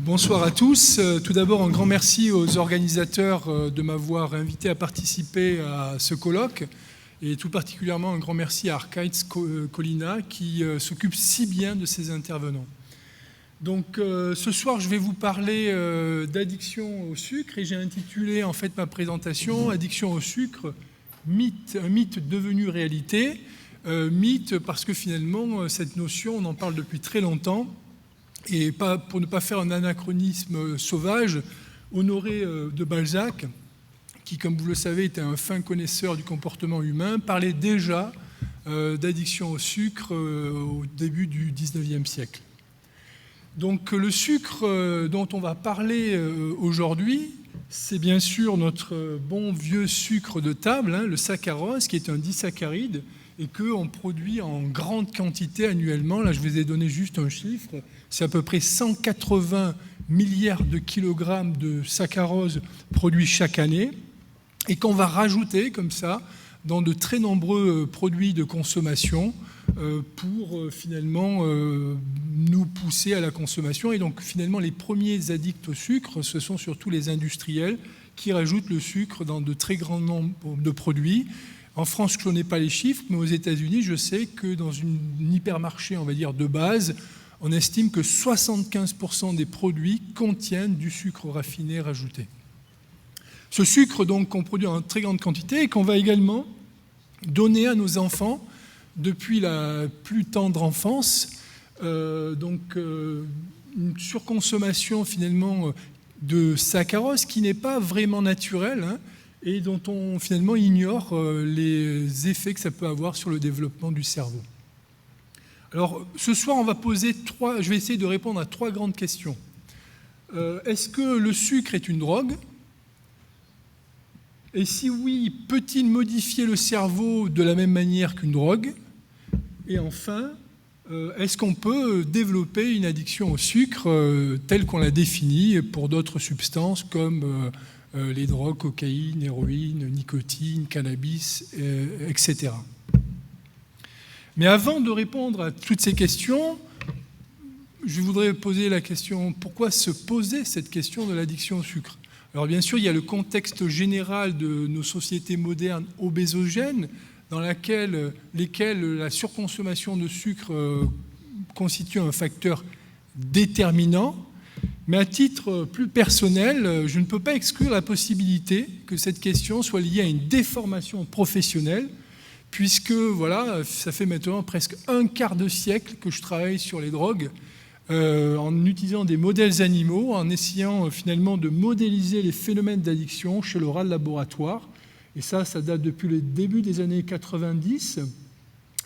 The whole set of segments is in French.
Bonsoir à tous. Tout d'abord, un grand merci aux organisateurs de m'avoir invité à participer à ce colloque. Et tout particulièrement, un grand merci à Arcades Colina qui s'occupe si bien de ces intervenants. Donc, ce soir, je vais vous parler d'addiction au sucre et j'ai intitulé en fait ma présentation « Addiction au sucre, un mythe devenu réalité ». Mythe parce que finalement, cette notion, on en parle depuis très longtemps. Et pour ne pas faire un anachronisme sauvage, Honoré de Balzac, qui, comme vous le savez, était un fin connaisseur du comportement humain, parlait déjà d'addiction au sucre au début du XIXe siècle. Donc le sucre dont on va parler aujourd'hui, c'est bien sûr notre bon vieux sucre de table, le saccharose, qui est un disaccharide et qu'on produit en grande quantité annuellement. Là, je vous ai donné juste un chiffre. C'est à peu près 180 milliards de kilogrammes de saccharose produits chaque année et qu'on va rajouter comme ça dans de très nombreux produits de consommation pour finalement nous pousser à la consommation. Et donc finalement, les premiers addicts au sucre, ce sont surtout les industriels qui rajoutent le sucre dans de très grands nombres de produits. En France, je ne connais pas les chiffres, mais aux États-Unis, je sais que dans un hypermarché, on va dire, de base, on estime que 75% des produits contiennent du sucre raffiné rajouté. Ce sucre, donc, qu'on produit en très grande quantité et qu'on va également donner à nos enfants depuis la plus tendre enfance. Une surconsommation, finalement, de saccharose qui n'est pas vraiment naturelle, et dont on finalement ignore les effets que ça peut avoir sur le développement du cerveau. Alors, ce soir, je vais essayer de répondre à trois grandes questions. Est-ce que le sucre est une drogue ? Et si oui, peut-il modifier le cerveau de la même manière qu'une drogue ? Et enfin, est-ce qu'on peut développer une addiction au sucre telle qu'on l'a définie pour d'autres substances comme les drogues, cocaïne, héroïne, nicotine, cannabis, etc. Mais avant de répondre à toutes ces questions, je voudrais poser la question, pourquoi se poser cette question de l'addiction au sucre ? Alors bien sûr, il y a le contexte général de nos sociétés modernes obésogènes, dans lesquelles la surconsommation de sucre constitue un facteur déterminant. Mais à titre plus personnel, je ne peux pas exclure la possibilité que cette question soit liée à une déformation professionnelle, puisque voilà, ça fait maintenant presque un quart de siècle que je travaille sur les drogues, en utilisant des modèles animaux, en essayant finalement de modéliser les phénomènes d'addiction chez le rat de laboratoire. Et ça date depuis le début des années 90.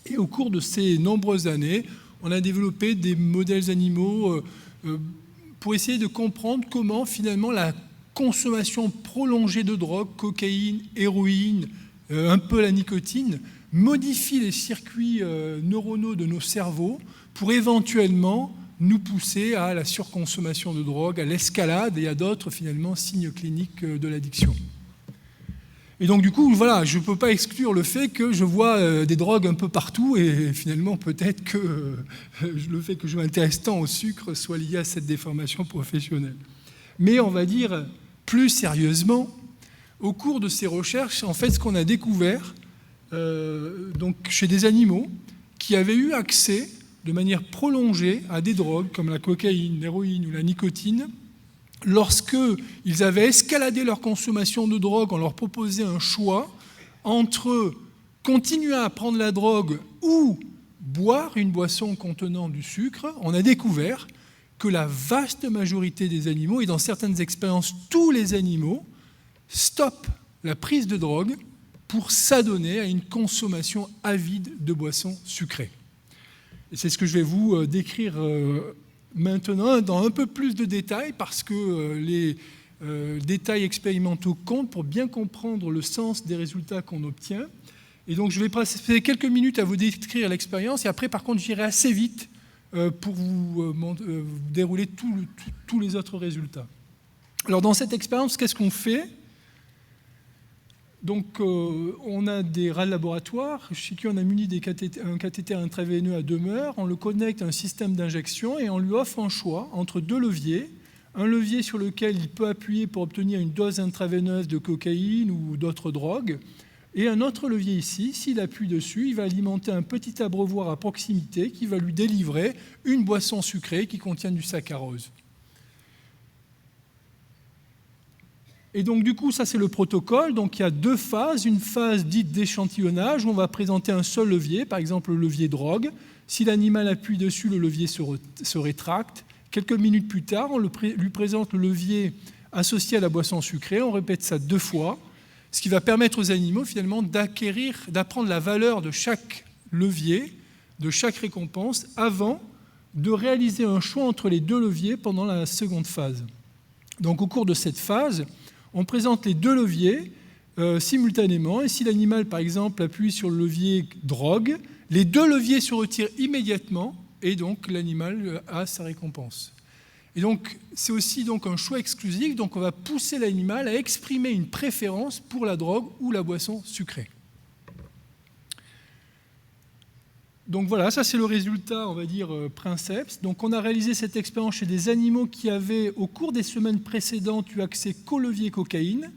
Et au cours de ces nombreuses années, on a développé des modèles animaux pour essayer de comprendre comment finalement la consommation prolongée de drogue, cocaïne, héroïne, un peu la nicotine, modifie les circuits neuronaux de nos cerveaux pour éventuellement nous pousser à la surconsommation de drogue, à l'escalade et à d'autres finalement signes cliniques de l'addiction. Et donc du coup, voilà, je ne peux pas exclure le fait que je vois des drogues un peu partout et finalement peut-être que le fait que je m'intéresse tant au sucre soit lié à cette déformation professionnelle. Mais on va dire plus sérieusement, au cours de ces recherches, en fait, ce qu'on a découvert donc chez des animaux qui avaient eu accès de manière prolongée à des drogues comme la cocaïne, l'héroïne ou la nicotine, lorsqu'ils avaient escaladé leur consommation de drogue, on leur proposait un choix entre continuer à prendre la drogue ou boire une boisson contenant du sucre. On a découvert que la vaste majorité des animaux, et dans certaines expériences tous les animaux, stoppent la prise de drogue pour s'adonner à une consommation avide de boissons sucrées. Et c'est ce que je vais vous décrire maintenant dans un peu plus de détails, parce que les détails expérimentaux comptent pour bien comprendre le sens des résultats qu'on obtient. Et donc je vais passer quelques minutes à vous décrire l'expérience, et après par contre j'irai assez vite pour vous dérouler tous les autres résultats. Alors dans cette expérience, qu'est-ce qu'on fait ? Donc, on a des rats de laboratoire chez qui on a muni un cathéter intraveineux à demeure, on le connecte à un système d'injection et on lui offre un choix entre deux leviers, un levier sur lequel il peut appuyer pour obtenir une dose intraveineuse de cocaïne ou d'autres drogues, et un autre levier ici, s'il appuie dessus, il va alimenter un petit abreuvoir à proximité qui va lui délivrer une boisson sucrée qui contient du saccharose. Et donc du coup, ça c'est le protocole. Donc il y a deux phases. Une phase dite d'échantillonnage où on va présenter un seul levier, par exemple le levier drogue. Si l'animal appuie dessus, le levier se rétracte. Quelques minutes plus tard, on lui présente le levier associé à la boisson sucrée. On répète ça 2 fois, ce qui va permettre aux animaux finalement d'apprendre la valeur de chaque levier, de chaque récompense, avant de réaliser un choix entre les 2 leviers pendant la seconde phase. Donc au cours de cette phase, on présente les 2 leviers simultanément, et si l'animal, par exemple, appuie sur le levier drogue, les 2 leviers se retirent immédiatement, et donc l'animal a sa récompense. Et donc c'est aussi donc un choix exclusif, donc on va pousser l'animal à exprimer une préférence pour la drogue ou la boisson sucrée. Donc voilà, ça c'est le résultat, on va dire, princeps. Donc on a réalisé cette expérience chez des animaux qui avaient, au cours des semaines précédentes, eu accès qu'au levier cocaïne,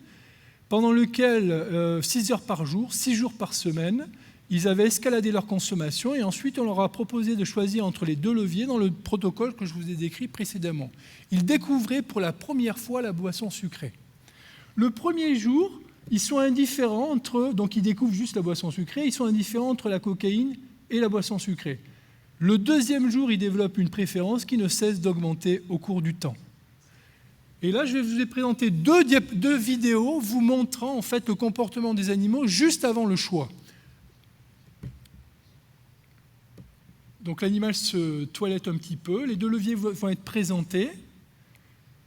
pendant lequel 6 heures par jour, 6 jours par semaine, ils avaient escaladé leur consommation et ensuite on leur a proposé de choisir entre les 2 leviers dans le protocole que je vous ai décrit précédemment. Ils découvraient pour la première fois la boisson sucrée. Le premier jour, ils sont indifférents entre, donc ils découvrent juste la boisson sucrée, ils sont indifférents entre la cocaïne et la boisson sucrée. Le deuxième jour, ils développent une préférence qui ne cesse d'augmenter au cours du temps. Et là, je vais vous présenter deux vidéos vous montrant en fait le comportement des animaux juste avant le choix. Donc l'animal se toilette un petit peu, les 2 leviers vont être présentés.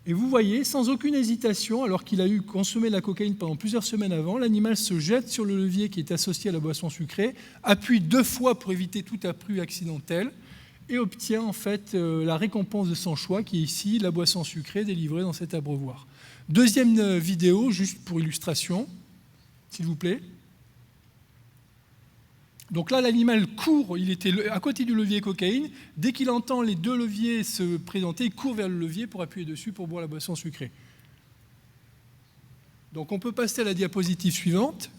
Et vous voyez, sans aucune hésitation, alors qu'il a consommé de la cocaïne pendant plusieurs semaines avant, l'animal se jette sur le levier qui est associé à la boisson sucrée, appuie 2 fois pour éviter tout appui accidentel et obtient en fait la récompense de son choix, qui est ici la boisson sucrée délivrée dans cet abreuvoir. Deuxième vidéo, juste pour illustration, s'il vous plaît. Donc là, l'animal court, il était à côté du levier cocaïne. Dès qu'il entend les 2 leviers se présenter, il court vers le levier pour appuyer dessus pour boire la boisson sucrée. Donc on peut passer à la diapositive suivante.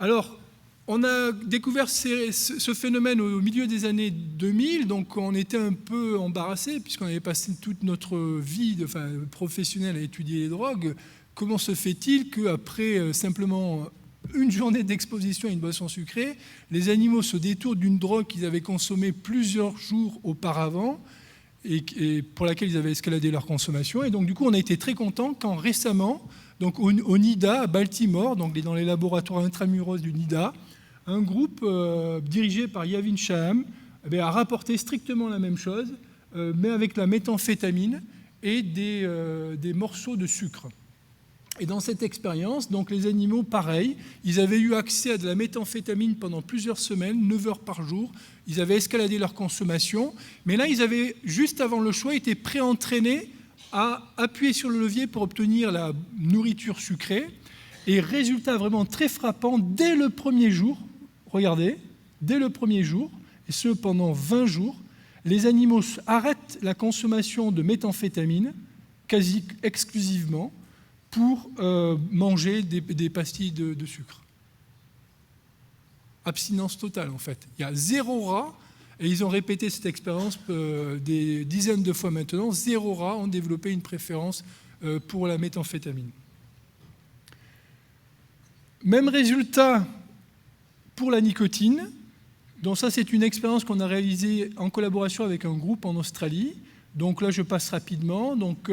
Alors, on a découvert ce phénomène au milieu des années 2000, donc on était un peu embarrassé puisqu'on avait passé toute notre vie professionnelle à étudier les drogues. Comment se fait-il qu'après simplement une journée d'exposition à une boisson sucrée, les animaux se détournent d'une drogue qu'ils avaient consommée plusieurs jours auparavant et pour laquelle ils avaient escaladé leur consommation. Et donc, du coup, on a été très contents quand récemment, donc au NIDA, à Baltimore, donc dans les laboratoires intramuros du NIDA, un groupe dirigé par Yavin Shaham a rapporté strictement la même chose, mais avec la méthamphétamine et des morceaux de sucre. Et dans cette expérience, donc les animaux, pareil, ils avaient eu accès à de la méthamphétamine pendant plusieurs semaines, 9 heures par jour. Ils avaient escaladé leur consommation. Mais là, ils avaient, juste avant le choix, été pré-entraînés à appuyer sur le levier pour obtenir la nourriture sucrée. Et résultat vraiment très frappant, dès le premier jour, regardez, dès le premier jour, et ce pendant 20 jours, les animaux arrêtent la consommation de méthamphétamine quasi exclusivement pour manger des pastilles de sucre. Abstinence totale, en fait. Il y a 0 rat, et ils ont répété cette expérience des dizaines de fois maintenant, 0 rat ont développé une préférence pour la méthamphétamine. Même résultat pour la nicotine. Donc ça, c'est une expérience qu'on a réalisée en collaboration avec un groupe en Australie. Donc là, je passe rapidement. Donc,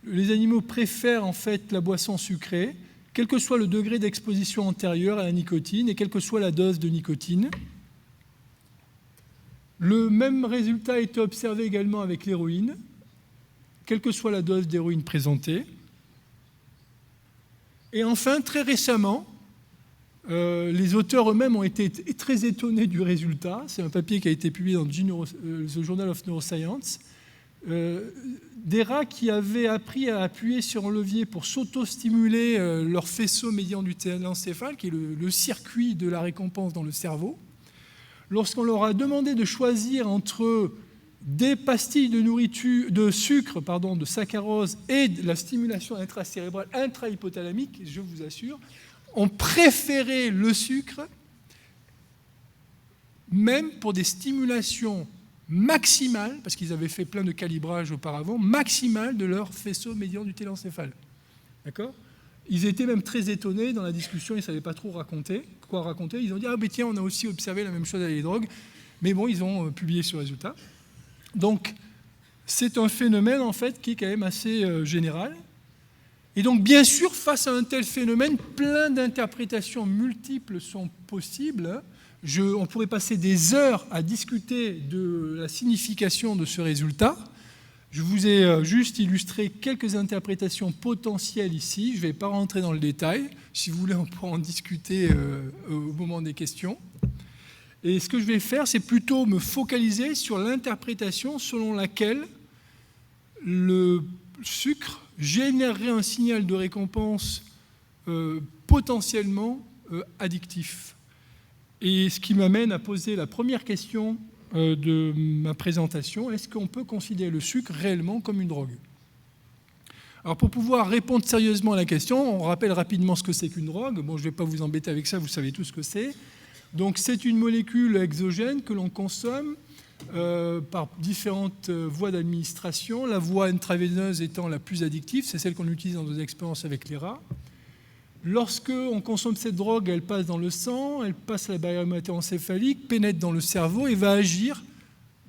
les animaux préfèrent en fait la boisson sucrée, quel que soit le degré d'exposition antérieure à la nicotine et quelle que soit la dose de nicotine. Le même résultat a été observé également avec l'héroïne, quelle que soit la dose d'héroïne présentée. Et enfin, très récemment, les auteurs eux-mêmes ont été très étonnés du résultat. C'est un papier qui a été publié dans The Journal of Neuroscience. Des rats qui avaient appris à appuyer sur un levier pour s'auto-stimuler leur faisceau médian du télencéphale, qui est le circuit de la récompense dans le cerveau. Lorsqu'on leur a demandé de choisir entre des pastilles de sucre, de saccharose et de la stimulation intracérébrale, intra-hypothalamique, je vous assure, ont préféré le sucre, même pour des stimulations maximales, parce qu'ils avaient fait plein de calibrages auparavant, maximales de leur faisceau médian du téléncéphale. D'accord ? Ils étaient même très étonnés dans la discussion, ils ne savaient pas trop quoi raconter. Ils ont dit « Ah, mais tiens, on a aussi observé la même chose avec les drogues. » Mais bon, ils ont publié ce résultat. Donc, c'est un phénomène, en fait, qui est quand même assez général. Et donc, bien sûr, face à un tel phénomène, plein d'interprétations multiples sont possibles. On pourrait passer des heures à discuter de la signification de ce résultat. Je vous ai juste illustré quelques interprétations potentielles ici. Je ne vais pas rentrer dans le détail. Si vous voulez, on pourra en discuter au moment des questions. Et ce que je vais faire, c'est plutôt me focaliser sur l'interprétation selon laquelle le sucre générerait un signal de récompense potentiellement addictif. Et ce qui m'amène à poser la première question de ma présentation, est-ce qu'on peut considérer le sucre réellement comme une drogue ? Alors pour pouvoir répondre sérieusement à la question, on rappelle rapidement ce que c'est qu'une drogue. Bon, je ne vais pas vous embêter avec ça, vous savez tout ce que c'est. Donc c'est une molécule exogène que l'on consomme par différentes voies d'administration. La voie intraveineuse étant la plus addictive, c'est celle qu'on utilise dans nos expériences avec les rats. Lorsqu'on consomme cette drogue, elle passe dans le sang, elle passe à la barrière hémato-encéphalique, pénètre dans le cerveau et va agir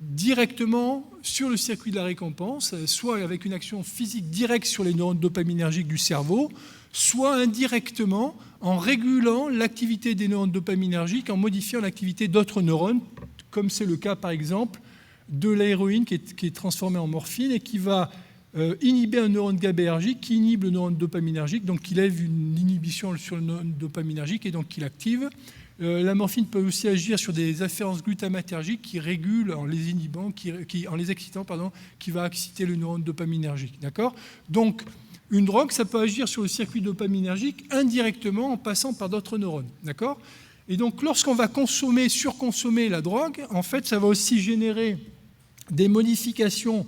directement sur le circuit de la récompense, soit avec une action physique directe sur les neurones dopaminergiques du cerveau, soit indirectement en régulant l'activité des neurones dopaminergiques, en modifiant l'activité d'autres neurones, comme c'est le cas par exemple de l'héroïne qui est transformée en morphine et qui va inhiber un neurone GABAergique qui inhibe le neurone dopaminergique, donc qui lève une inhibition sur le neurone dopaminergique et donc qui l'active. La morphine peut aussi agir sur des afférences glutamatergiques qui régulent en les inhibant, en les excitant, qui va exciter le neurone dopaminergique. D'accord ? Donc, une drogue, ça peut agir sur le circuit dopaminergique indirectement en passant par d'autres neurones. D'accord ? Et donc, lorsqu'on va surconsommer la drogue, en fait, ça va aussi générer des modifications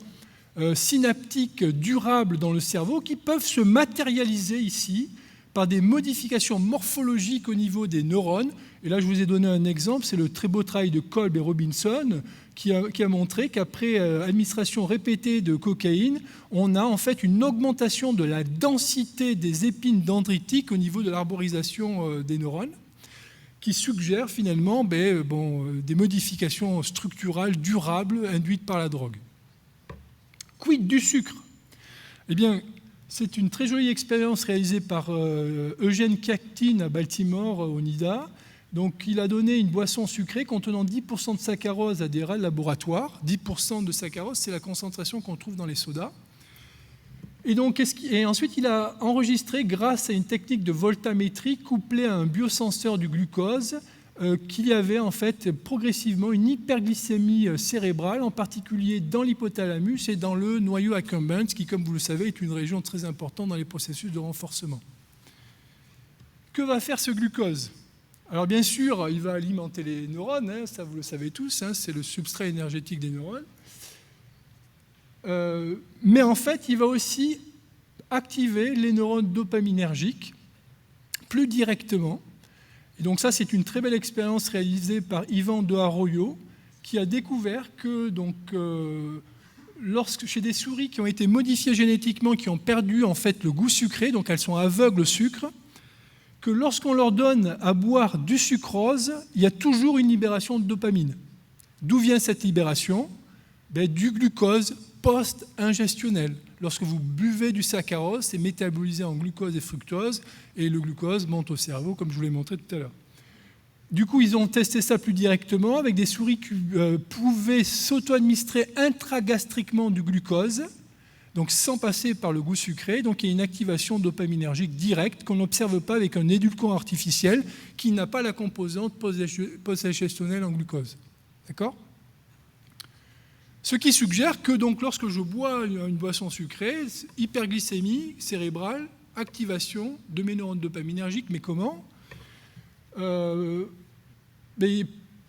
synaptiques durables dans le cerveau qui peuvent se matérialiser ici par des modifications morphologiques au niveau des neurones. Et là, je vous ai donné un exemple, c'est le très beau travail de Kolb et Robinson qui a montré qu'après administration répétée de cocaïne, on a en fait une augmentation de la densité des épines dendritiques au niveau de l'arborisation des neurones, qui suggère finalement des modifications structurales durables induites par la drogue. Quid du sucre ? Eh bien, c'est une très jolie expérience réalisée par Eugène Kaktin à Baltimore, au NIDA. Donc, il a donné une boisson sucrée contenant 10% de saccharose à des rats de laboratoire. 10% de saccharose, c'est la concentration qu'on trouve dans les sodas. Et ensuite, il a enregistré, grâce à une technique de voltamétrie couplée à un biosenseur du glucose, qu'il y avait en fait progressivement une hyperglycémie cérébrale, en particulier dans l'hypothalamus et dans le noyau accumbens, qui, comme vous le savez, est une région très importante dans les processus de renforcement. Que va faire ce glucose ? Alors bien sûr, il va alimenter les neurones, ça vous le savez tous, c'est le substrat énergétique des neurones. Mais en fait, il va aussi activer les neurones dopaminergiques plus directement. Et donc ça, c'est une très belle expérience réalisée par Ivan de Arroyo, qui a découvert que chez des souris qui ont été modifiées génétiquement, qui ont perdu en fait le goût sucré, donc elles sont aveugles au sucre, que lorsqu'on leur donne à boire du sucrose, il y a toujours une libération de dopamine. D'où vient cette libération ? Du glucose post-ingestionnel. Lorsque vous buvez du saccharose, c'est métabolisé en glucose et fructose, et le glucose monte au cerveau, comme je vous l'ai montré tout à l'heure. Du coup, ils ont testé ça plus directement avec des souris qui pouvaient s'auto-administrer intragastriquement du glucose, donc sans passer par le goût sucré. Donc il y a une activation dopaminergique directe qu'on n'observe pas avec un édulcorant artificiel qui n'a pas la composante post-digestionnelle en glucose. D'accord ? Ce qui suggère que donc, lorsque je bois une boisson sucrée, hyperglycémie cérébrale, activation de mes neurones dopaminergiques, mais comment ?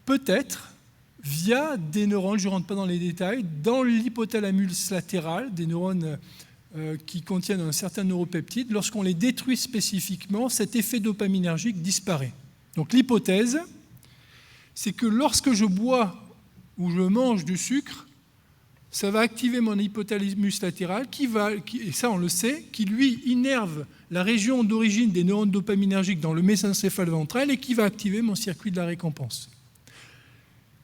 Peut-être via des neurones, je ne rentre pas dans les détails, dans l'hypothalamus latéral, des neurones qui contiennent un certain neuropeptide. Lorsqu'on les détruit spécifiquement, cet effet dopaminergique disparaît. Donc l'hypothèse, c'est que lorsque je bois ou je mange du sucre, ça va activer mon hypothalamus latéral, et ça on le sait, qui lui innerve la région d'origine des neurones dopaminergiques dans le mésencéphale ventral et qui va activer mon circuit de la récompense.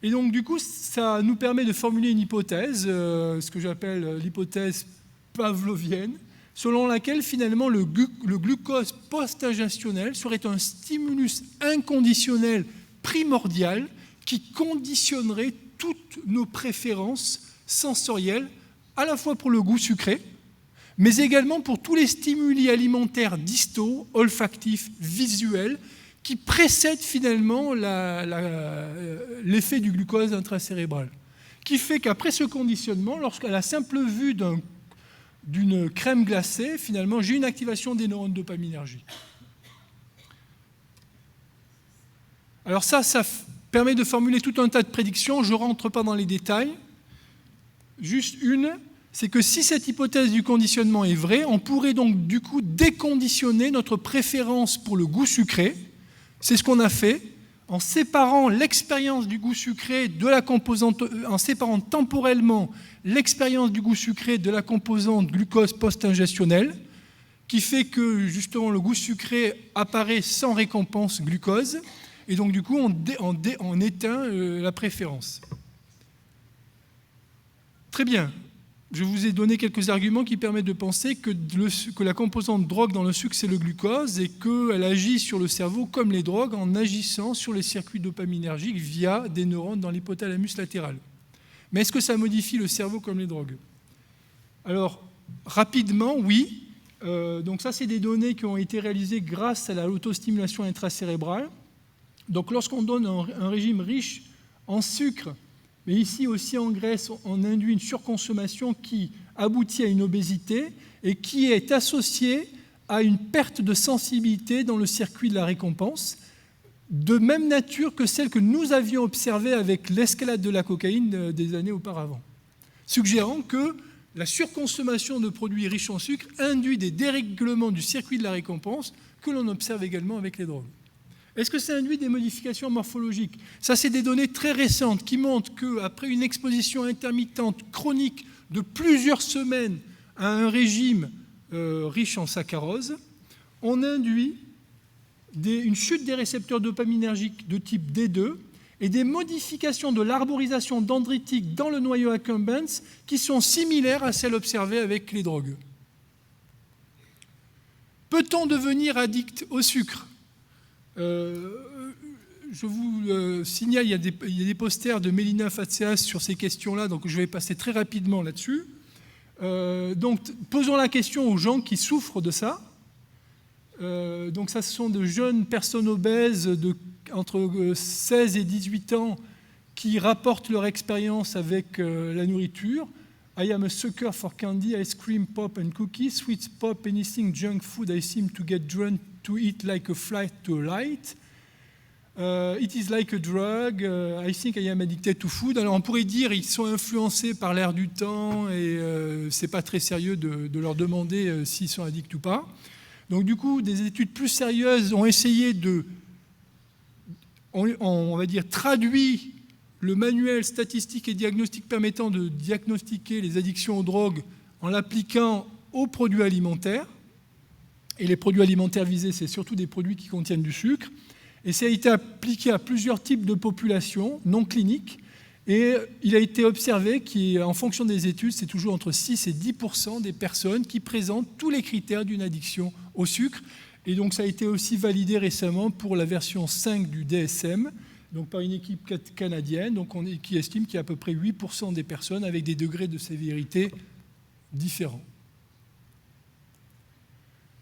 Et donc du coup, ça nous permet de formuler une hypothèse, ce que j'appelle l'hypothèse pavlovienne, selon laquelle finalement le glucose post-ingestionnel serait un stimulus inconditionnel primordial qui conditionnerait toutes nos préférences sensorielles, à la fois pour le goût sucré, mais également pour tous les stimuli alimentaires distaux, olfactifs, visuels, qui précèdent finalement l'effet du glucose intracérébral. Qui fait qu'après ce conditionnement, lorsqu'à la simple vue d'une crème glacée, finalement, j'ai une activation des neurones dopaminergiques. Alors ça permet de formuler tout un tas de prédictions, je ne rentre pas dans les détails. Juste une, c'est que si cette hypothèse du conditionnement est vraie, on pourrait donc du coup déconditionner notre préférence pour le goût sucré. C'est ce qu'on a fait en séparant l'expérience du goût sucré de la composante, en séparant temporellement l'expérience du goût sucré de la composante glucose post-ingestionnelle, qui fait que justement le goût sucré apparaît sans récompense glucose, et donc du coup on éteint la préférence. Très bien. Je vous ai donné quelques arguments qui permettent de penser que la composante drogue dans le sucre, c'est le glucose et qu'elle agit sur le cerveau comme les drogues en agissant sur les circuits dopaminergiques via des neurones dans l'hypothalamus latéral. Mais est-ce que ça modifie le cerveau comme les drogues? Alors, rapidement, oui. Donc ça, c'est des données qui ont été réalisées grâce à l'autostimulation intracérébrale. Donc lorsqu'on donne un régime riche en sucre, mais ici aussi en graisse, on induit une surconsommation qui aboutit à une obésité et qui est associée à une perte de sensibilité dans le circuit de la récompense, de même nature que celle que nous avions observée avec l'escalade de la cocaïne des années auparavant, suggérant que la surconsommation de produits riches en sucre induit des dérèglements du circuit de la récompense que l'on observe également avec les drogues. Est-ce que ça induit des modifications morphologiques? Ça, c'est des données très récentes qui montrent qu'après une exposition intermittente chronique de plusieurs semaines à un régime riche en saccharose, on induit une chute des récepteurs dopaminergiques de type D2 et des modifications de l'arborisation dendritique dans le noyau accumbens qui sont similaires à celles observées avec les drogues. Peut-on devenir addict au sucre ? Je vous signale, il y a des posters de Mélina Fatseas sur ces questions-là, donc je vais passer très rapidement là-dessus. Donc, posons la question aux gens qui souffrent de ça. Donc, ça, ce sont de jeunes personnes obèses entre 16 et 18 ans qui rapportent leur expérience avec la nourriture. I am a sucker for candy, ice cream, pop and cookies, sweets, pop, anything junk food. I seem to get drawn to eat like a fly to a light. It is like a drug. I think I am addicted to food. Alors on pourrait dire ils sont influencés par l'air du temps et c'est pas très sérieux de leur demander s'ils sont addicts ou pas. Donc du coup, des études plus sérieuses ont essayé on va dire, traduit le manuel statistique et diagnostique permettant de diagnostiquer les addictions aux drogues en l'appliquant aux produits alimentaires. Et les produits alimentaires visés, c'est surtout des produits qui contiennent du sucre. Et ça a été appliqué à plusieurs types de populations non cliniques. Et il a été observé qu'en fonction des études, c'est toujours entre 6 et 10% des personnes qui présentent tous les critères d'une addiction au sucre. Et donc ça a été aussi validé récemment pour la version 5 du DSM, donc par une équipe canadienne, donc qui estime qu'il y a à peu près 8% des personnes avec des degrés de sévérité différents.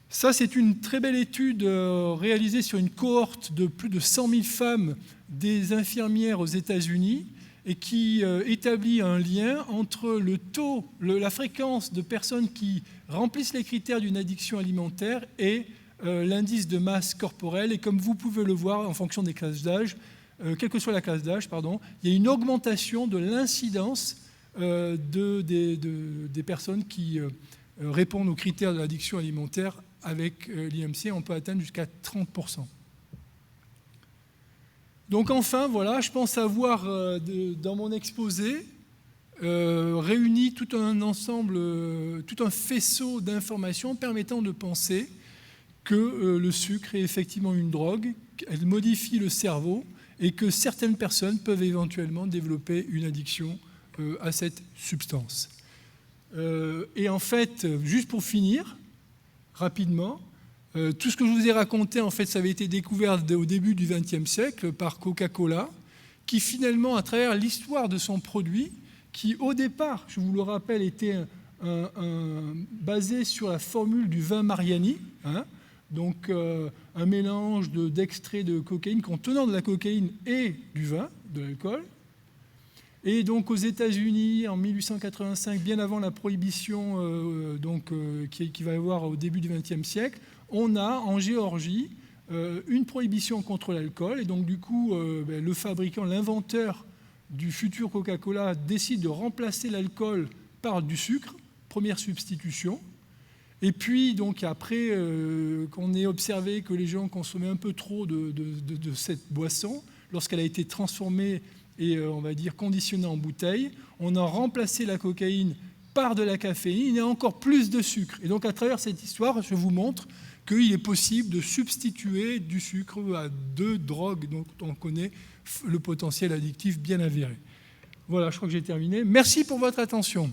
Ça, c'est une très belle étude réalisée sur une cohorte de plus de 100 000 femmes des infirmières aux États-Unis et qui établit un lien entre le taux, la fréquence de personnes qui remplissent les critères d'une addiction alimentaire et l'indice de masse corporelle. Et comme vous pouvez le voir, en fonction des classes d'âge, quelle que soit la classe d'âge, il y a une augmentation de l'incidence des personnes qui répondent aux critères de l'addiction alimentaire avec l'IMC. On peut atteindre jusqu'à 30%. Donc enfin, voilà, je pense avoir, dans mon exposé, réuni tout un ensemble, tout un faisceau d'informations permettant de penser que le sucre est effectivement une drogue, elle modifie le cerveau et que certaines personnes peuvent éventuellement développer une addiction à cette substance. Et en fait, juste pour finir, rapidement, tout ce que je vous ai raconté, en fait, ça avait été découvert au début du XXe siècle par Coca-Cola, qui finalement, à travers l'histoire de son produit, qui au départ, je vous le rappelle, était basé sur la formule du vin Mariani, donc un mélange d'extrait de cocaïne contenant de la cocaïne et du vin, de l'alcool. Et donc aux États-Unis, en 1885, bien avant la prohibition qui va y avoir au début du XXe siècle, on a en Géorgie une prohibition contre l'alcool. Et donc du coup, le fabricant, l'inventeur du futur Coca-Cola décide de remplacer l'alcool par du sucre, première substitution. Et puis, donc, après qu'on ait observé que les gens consommaient un peu trop de cette boisson, lorsqu'elle a été transformée et, on va dire, conditionnée en bouteille, on a remplacé la cocaïne par de la caféine et encore plus de sucre. Et donc, à travers cette histoire, je vous montre qu'il est possible de substituer du sucre à deux drogues dont on connaît le potentiel addictif bien avéré. Voilà, je crois que j'ai terminé. Merci pour votre attention.